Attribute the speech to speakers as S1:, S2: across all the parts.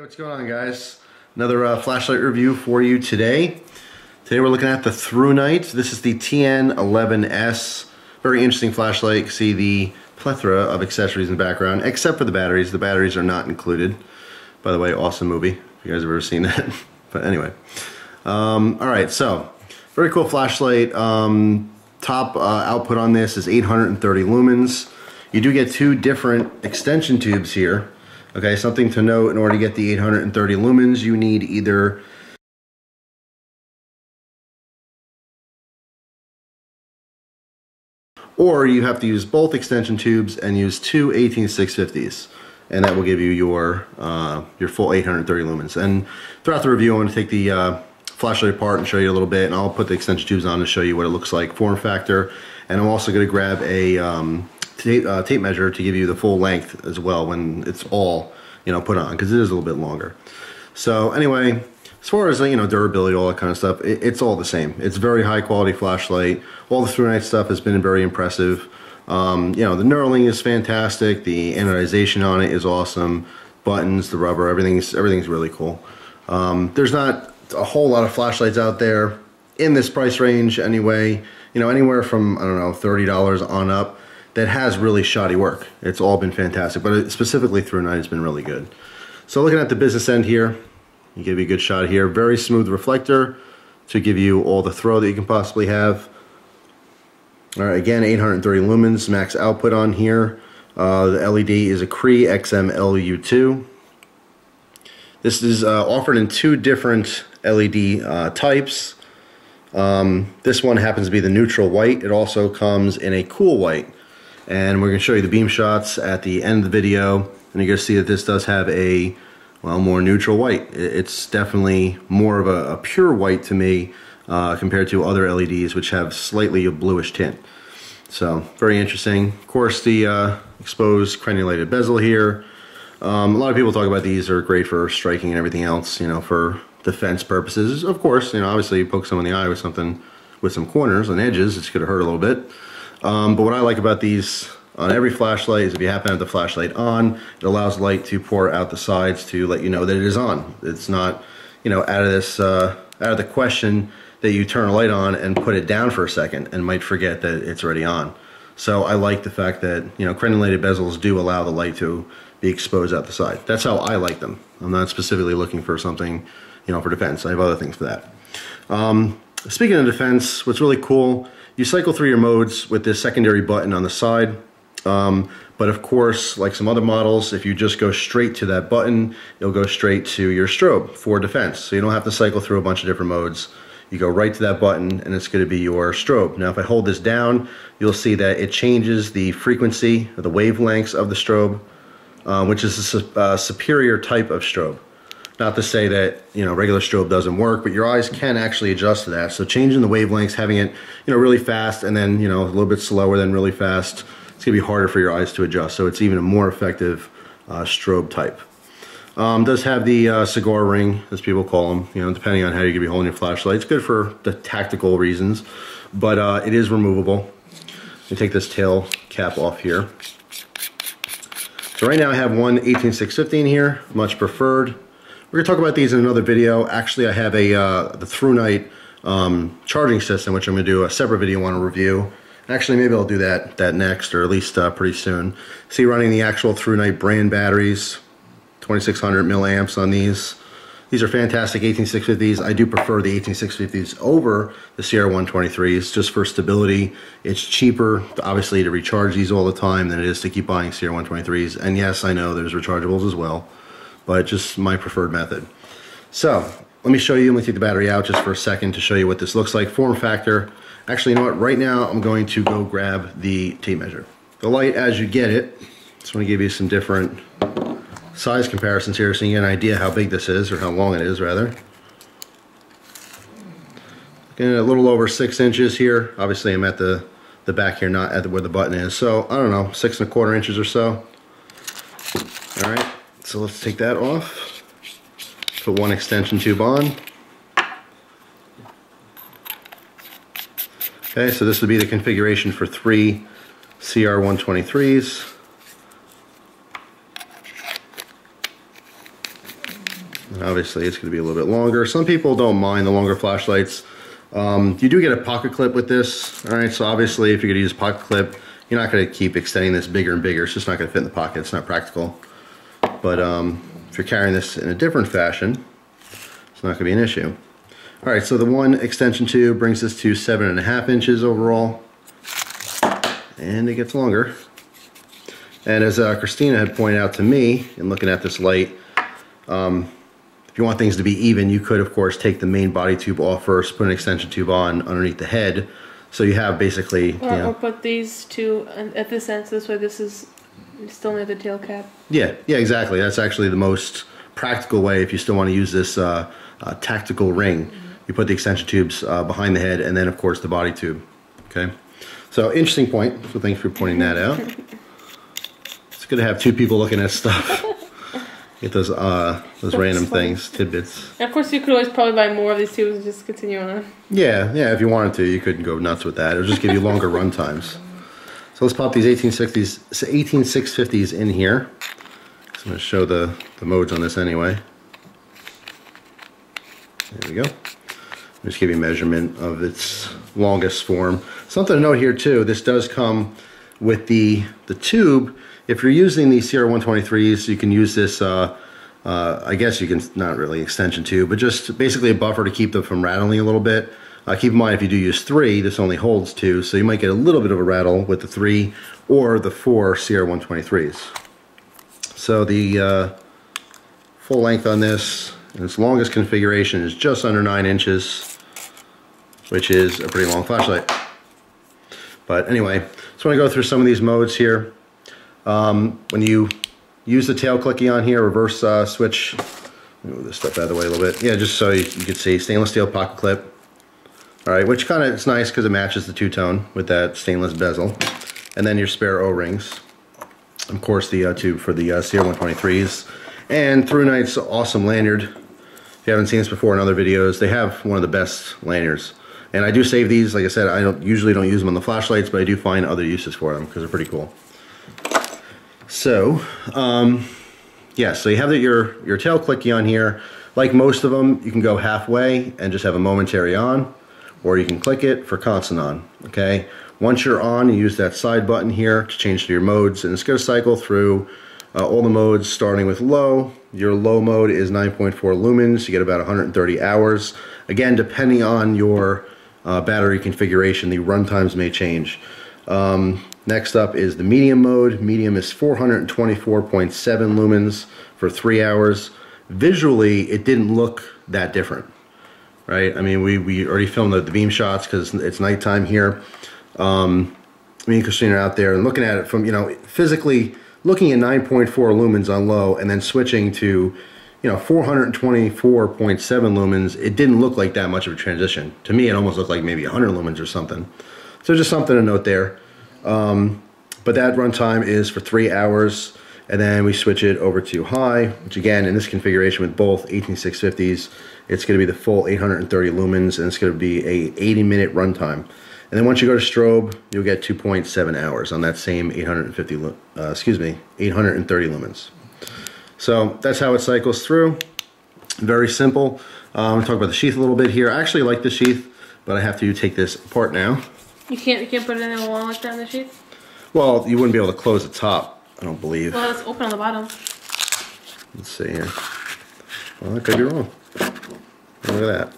S1: What's going on, guys? Another flashlight review for you today. Today we're looking at the Thrunite. This is the TN11S. Very interesting flashlight. You can see the plethora of accessories in the background, except for the batteries. The batteries are not included. By the way, awesome movie, if you guys have ever seen that. But anyway. Alright, so, very cool flashlight. Top output on this is 830 lumens. You do get two different extension tubes here. Okay, something to note, in order to get the 830 lumens, you need either or you have to use both extension tubes and use two 18650s, and that will give you your full 830 lumens. And throughout the review, I'm going to take the flashlight apart and show you a little bit, and I'll put the extension tubes on to show you what it looks like, form factor, and I'm also going to grab a tape measure to give you the full length as well when it's all, you know, put on, because it is a little bit longer. So anyway, as far as, you know, durability, all that kind of stuff, it's all the same. It's very high quality flashlight. All the Thrunite stuff has been very impressive. You know, the knurling is fantastic. The anodization on it is awesome. Buttons, the rubber, everything's really cool. There's not a whole lot of flashlights out there in this price range anyway. You know, anywhere from, I don't know, $30 on up, that has really shoddy work. It's all been fantastic, but specifically Thrunite has been really good. So looking at the business end here, you give you a good shot here. Very smooth reflector to give you all the throw that you can possibly have. All right, again, 830 lumens max output on here. The LED is a Cree XM-LU2. This is offered in two different LED types. This one happens to be the neutral white. It also comes in a cool white. And we're going to show you the beam shots at the end of the video, and you're going to see that this does have a, well, more neutral white. It's definitely more of a pure white to me compared to other LEDs, which have slightly a bluish tint. So, very interesting. Of course, the exposed crenulated bezel here. A lot of people talk about these are great for striking and everything else, you know, for defense purposes. Of course, you know, obviously you poke someone in the eye with something with some corners and edges, it's going to hurt a little bit. But what I like about these on every flashlight is if you happen to have the flashlight on, it allows light to pour out the sides to let you know that it is on. It's not, you know, out of the question that you turn a light on and put it down for a second and might forget that it's already on. So I like the fact that, you know, crenulated bezels do allow the light to be exposed out the side. That's how I like them. I'm not specifically looking for something, you know, for defense. I have other things for that. Speaking of defense, what's really cool, you cycle through your modes with this secondary button on the side. But of course, like some other models, if you just go straight to that button, it'll go straight to your strobe for defense. So you don't have to cycle through a bunch of different modes. You go right to that button and it's going to be your strobe. Now if I hold this down, you'll see that it changes the frequency or the wavelengths of the strobe, which is a superior type of strobe. Not to say that, you know, regular strobe doesn't work, but your eyes can actually adjust to that. So changing the wavelengths, having it, you know, really fast and then, you know, a little bit slower than really fast, it's going to be harder for your eyes to adjust. So it's even a more effective strobe type. Does have the cigar ring, as people call them, you know, depending on how you're going to be holding your flashlight. It's good for the tactical reasons, but it is removable. You take this tail cap off here. So right now I have one 18650 in here, much preferred. We're going to talk about these in another video. Actually, I have the Thrunite charging system, which I'm going to do a separate video on a review. Actually, maybe I'll do that next, or at least pretty soon. See, running the actual Thrunite brand batteries, 2600 milliamps on these. These are fantastic 18650s. I do prefer the 18650s over the CR123s just for stability. It's cheaper, obviously, to recharge these all the time than it is to keep buying CR123s. And yes, I know there's rechargeables as well, but just my preferred method. So let me show you, let me take the battery out just for a second to show you what this looks like. Form factor. Actually, you know what, right now I'm going to go grab the tape measure. The light as you get it, just want to give you some different size comparisons here so you get an idea how big this is, or how long it is rather. Looking at a little over 6 inches here. Obviously I'm at the back here, not at where the button is. So I don't know, 6 1/4 inches or so. All right. So let's take that off, put one extension tube on. Okay, so this would be the configuration for 3 CR123s. Obviously, it's going to be a little bit longer. Some people don't mind the longer flashlights. You do get a pocket clip with this. All right, so obviously, if you're going to use a pocket clip, you're not going to keep extending this bigger and bigger. It's just not going to fit in the pocket. It's not practical. But if you're carrying this in a different fashion, it's not going to be an issue. All right, so the one extension tube brings this to 7.5 inches overall, and it gets longer. And as Christina had pointed out to me in looking at this light, if you want things to be even, you could, of course, take the main body tube off first, put an extension tube on underneath the head, so you have basically...
S2: Or put these two at this end, so this way this is still near the tail cap.
S1: Yeah, exactly. That's actually the most practical way if you still want to use this tactical ring. Mm-hmm. You put the extension tubes behind the head and then, of course, the body tube. Okay? So, interesting point. So, thanks for pointing that out. It's good to have two people looking at stuff. Get those random things, tidbits.
S2: And of course, you could always probably buy more of these tubes and just continue on.
S1: Yeah, if you wanted to, you could go nuts with that. It'll just give you longer run times. So let's pop these 18650s in here. So I'm going to show the modes on this anyway. There we go. Just give you a measurement of its longest form. Something to note here too, this does come with the tube. If you're using the CR123s, you can use this, I guess you can, not really extension tube, but just basically a buffer to keep them from rattling a little bit. Keep in mind, if you do use 3, this only holds 2, so you might get a little bit of a rattle with the 3 or the 4 CR123s. So the full length on this, and its longest configuration is just under 9 inches, which is a pretty long flashlight. But anyway, just want to go through some of these modes here. When you use the tail clicky on here, reverse switch, move this stuff out of the way a little bit. Yeah, just so you can see, stainless steel pocket clip. All right, which kind of, it's nice because it matches the two-tone with that stainless bezel. And then your spare O-rings. Of course, the tube for the CR123s. And Thrunite's awesome lanyard. If you haven't seen this before in other videos, they have one of the best lanyards. And I do save these. Like I said, I usually don't use them on the flashlights, but I do find other uses for them because they're pretty cool. So, yeah, so you have your tail clicky on here. Like most of them, you can go halfway and just have a momentary on, or you can click it for constant on, okay? Once you're on, you use that side button here to change to your modes, and it's going to cycle through all the modes starting with low. Your low mode is 9.4 lumens. You get about 130 hours. Again, depending on your battery configuration, the run times may change. Next up is the medium mode. Medium is 424.7 lumens for 3 hours. Visually, it didn't look that different, right? I mean, we already filmed the beam shots because it's nighttime here. Me and Christina are out there and looking at it from, physically looking at 9.4 lumens on low and then switching to, 424.7 lumens. It didn't look like that much of a transition. To me, it almost looked like maybe 100 lumens or something. So just something to note there. But that runtime is for 3 hours, and then we switch it over to high, which again, in this configuration with both 18650s, it's going to be the full 830 lumens, and it's going to be a 80-minute runtime. And then once you go to strobe, you'll get 2.7 hours on that same 830 lumens. So that's how it cycles through. Very simple. I'm going to talk about the sheath a little bit here. I actually like the sheath, but I have to take this apart now.
S2: You can't put it in a wall like that in the sheath?
S1: Well, you wouldn't be able to close the top, I don't believe.
S2: Well, it's open on the bottom.
S1: Let's see here. Well, I could be wrong. Look at that.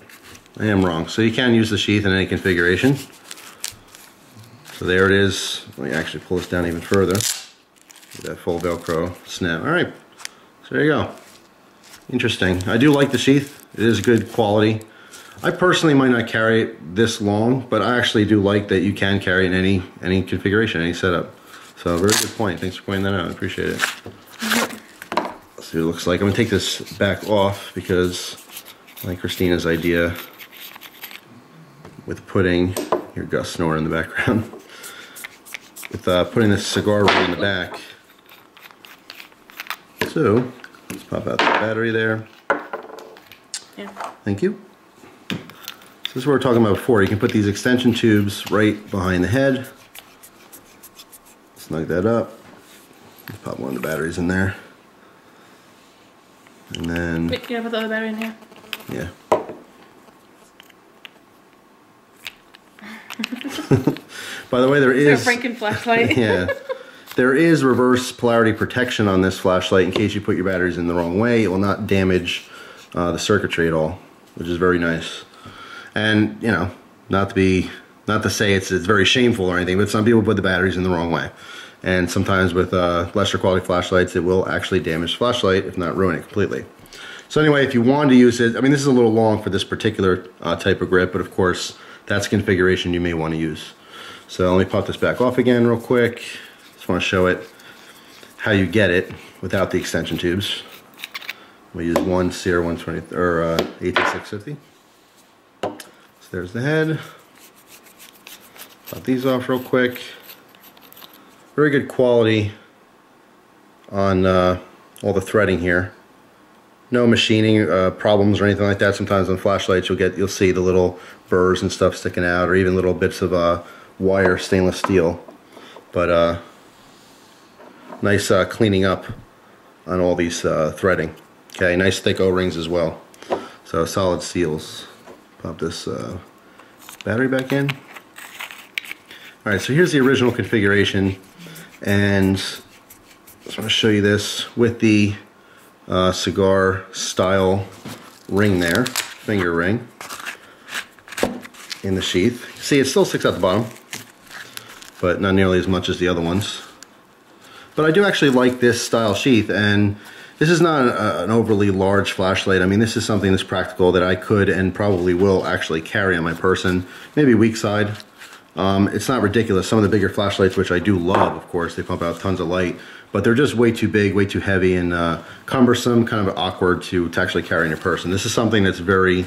S1: I am wrong. So you can use the sheath in any configuration. So there it is. Let me actually pull this down even further. Get that full Velcro snap. All right. So there you go. Interesting. I do like the sheath. It is good quality. I personally might not carry it this long, but I actually do like that you can carry it in any configuration, any setup. So very good point. Thanks for pointing that out. I appreciate it. Let's see what it looks like. I'm going to take this back off because I like Christina's idea with putting, your Gus snoring in the background, with putting this cigar ring in the back. So let's pop out the battery there.
S2: Yeah.
S1: Thank you. So this is what we were talking about before. You can put these extension tubes right behind the head. Snug that up. Pop one of the batteries in there. And then...
S2: Wait, can I put the other battery in here?
S1: Yeah. By the way, there is...
S2: a Franken flashlight.
S1: Yeah. There is reverse polarity protection on this flashlight in case you put your batteries in the wrong way. It will not damage the circuitry at all, which is very nice. And, you know, not to say it's very shameful or anything, but some people put the batteries in the wrong way. And sometimes with lesser quality flashlights, it will actually damage the flashlight, if not ruin it completely. So anyway, if you want to use it, I mean, this is a little long for this particular type of grip, but of course, that's configuration you may want to use. So let me pop this back off again real quick. Just want to show it how you get it without the extension tubes. We use one CR 120 or 18650. So there's the head. Pop these off real quick. Very good quality on all the threading here. No machining problems or anything like that. Sometimes on flashlights you'll see the little burrs and stuff sticking out, or even little bits of wire stainless steel. But nice cleaning up on all these threading. Okay, nice thick O-rings as well. So solid seals. Pop this battery back in. Alright, so here's the original configuration, and I just want to show you this with the cigar style ring there, finger ring in the sheath. See, it still sticks out the bottom, but not nearly as much as the other ones. But I do actually like this style sheath, and this is not an overly large flashlight. I mean, this is something that's practical that I could and probably will actually carry on my person, maybe weak side. It's not ridiculous. Some of the bigger flashlights, which I do love, of course, they pump out tons of light, but they're just way too big, way too heavy, and cumbersome, kind of awkward to actually carry in your person. This is something that's very,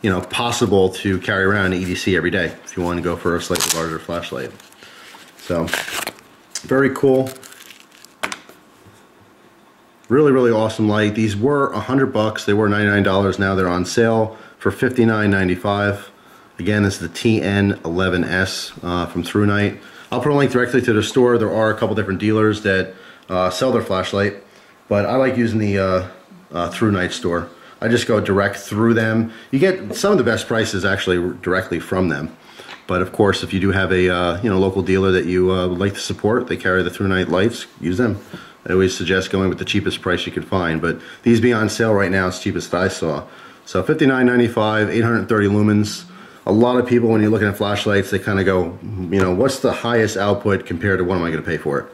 S1: you know, possible to carry around in EDC every day if you want to go for a slightly larger flashlight. So, very cool. Really, really awesome light. These were $100. They were $99. Now they're on sale for $59.95. Again, this is the TN11S from Thrunite. I'll put a link directly to the store. There are a couple different dealers that sell their flashlight, but I like using the Thrunite store. I just go direct through them. You get some of the best prices actually directly from them. But of course, if you do have a local dealer that you would like to support, they carry the Thrunite lights, use them. I always suggest going with the cheapest price you can find, but these being on sale right now, it's the cheapest I saw. So $59.95, 830 lumens. A lot of people, when you're looking at flashlights, they kind of go, you know, what's the highest output compared to what am I going to pay for it?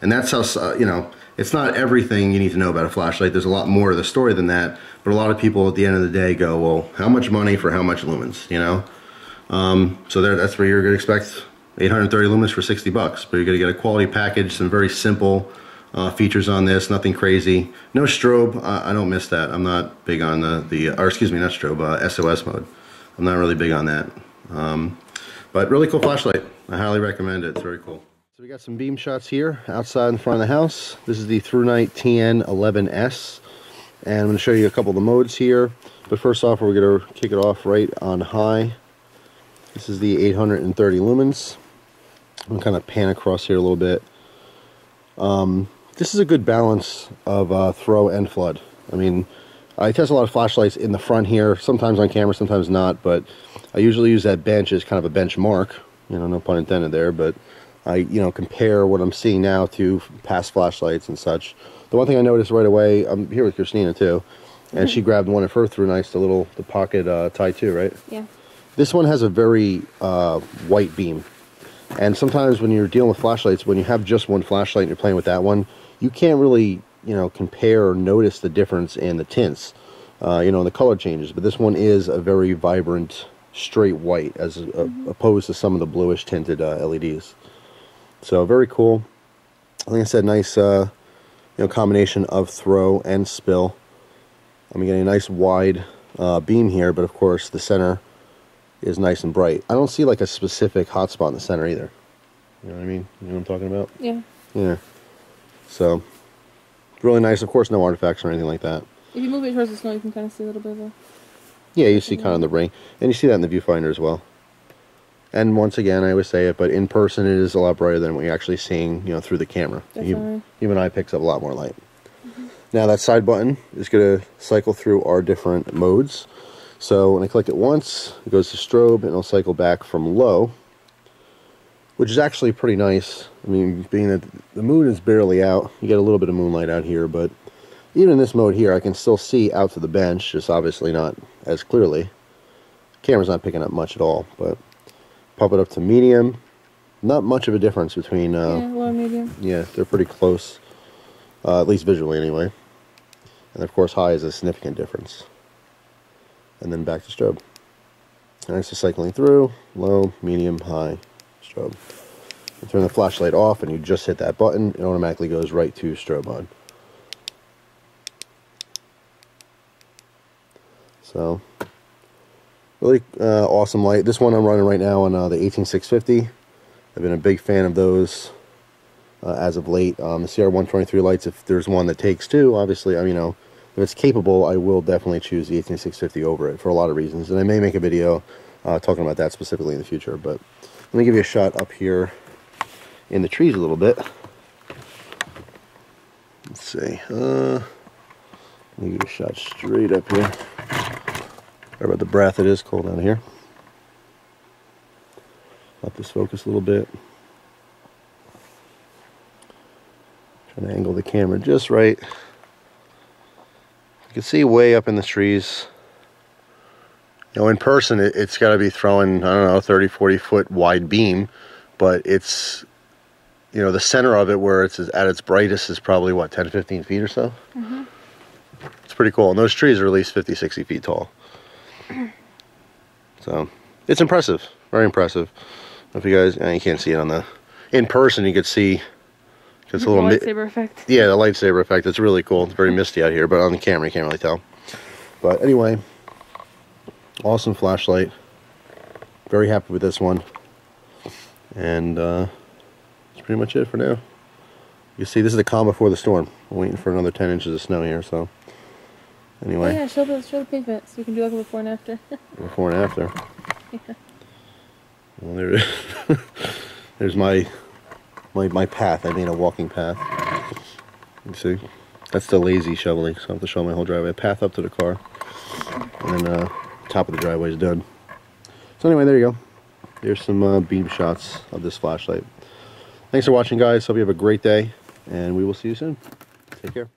S1: And that's how, you know, it's not everything you need to know about a flashlight. There's a lot more to the story than that. But a lot of people at the end of the day go, well, how much money for how much lumens, you know? So that's where you're going to expect 830 lumens for $60. But you're going to get a quality package, some very simple features on this, nothing crazy. No strobe, I don't miss that. I'm not big on or excuse me, not strobe, SOS mode. I'm not really big on that. But really cool flashlight. I highly recommend it. It's very cool. So we got some beam shots here outside in front of the house. This is the Thrunite TN11S. And I'm going to show you a couple of the modes here. But first off, we're going to kick it off right on high. This is the 830 lumens. I'm going to kind of pan across here a little bit. This is a good balance of throw and flood. I mean, I test a lot of flashlights in the front here, sometimes on camera, sometimes not, but I usually use that bench as kind of a benchmark, you know, no pun intended there, but I, you know, compare what I'm seeing now to past flashlights and such. The one thing I noticed right away, I'm here with Christina too, and she grabbed one of her Thrunites, the pocket tie 2, right?
S2: Yeah.
S1: This one has a very white beam, and sometimes when you're dealing with flashlights, when you have just one flashlight and you're playing with that one, you can't really, you know, compare or notice the difference in the tints, you know, the color changes. But this one is a very vibrant, straight white as opposed to some of the bluish tinted LEDs. So very cool. Like I said, nice, you know, combination of throw and spill. I'm getting a nice wide beam here, but of course the center is nice and bright. I don't see like a specific hot spot in the center either. You know what I mean? You know what I'm talking about?
S2: Yeah.
S1: Yeah. So, really nice. Of course, no artifacts or anything like that.
S2: If you move it towards the snow, you can kind of see a little bit of a...
S1: Yeah, you see kind of the ring. And you see that in the viewfinder as well. And once again, I always say it, but in person it is a lot brighter than what you're actually seeing, you know, through the camera. Even eye picks up a lot more light. Now that side button is going to cycle through our different modes. So when I click it once, it goes to strobe, and it'll cycle back from low, which is actually pretty nice. I mean, being that the moon is barely out, you get a little bit of moonlight out here, but even in this mode here, I can still see out to the bench, just obviously not as clearly. Camera's not picking up much at all, but pump it up to medium. Not much of a difference between...
S2: yeah, low and medium.
S1: Yeah, they're pretty close, at least visually anyway. And of course, high is a significant difference. And then back to strobe. And it's just cycling through, low, medium, high, strobe. You turn the flashlight off and you just hit that button, it automatically goes right to strobe on. So, really awesome light. This one I'm running right now on the 18650. I've been a big fan of those as of late. The CR123 lights, if there's one that takes two, obviously, you know, if it's capable, I will definitely choose the 18650 over it for a lot of reasons. And I may make a video talking about that specifically in the future. But let me give you a shot up here in the trees a little bit. Let's see. Let me give you a shot straight up here. Sorry about the breath, it is cold down here. Let this focus a little bit. Trying to angle the camera just right. You can see way up in the trees. You know, in person, it's got to be throwing, I don't know, 30, 40 foot wide beam, but it's, you know, the center of it where it's at its brightest is probably, what, 10, 15 feet or so? Mm-hmm. It's pretty cool. And those trees are at least 50, 60 feet tall. So, it's impressive. Very impressive. If you guys, you can't see it on the, in person you could see, it's a little
S2: lightsaber effect.
S1: Yeah, the lightsaber effect. It's really cool. It's very misty out here, but on the camera you can't really tell. But anyway, awesome flashlight. Very happy with this one. And that's pretty much it for now. You see, this is the calm before the storm. We're waiting for another 10 inches of snow here, so anyway.
S2: Oh yeah, show the pavement so you can do like a before and after.
S1: Before and after.
S2: Yeah.
S1: Well, there it is. There's my path. I made a walking path. You see, that's the lazy shoveling, so I have to show my whole driveway. Path up to the car, and then top of the driveway is done. So anyway, there you go. There's some beam shots of this flashlight. Thanks for watching, guys. Hope you have a great day, and we will see you soon. Take care.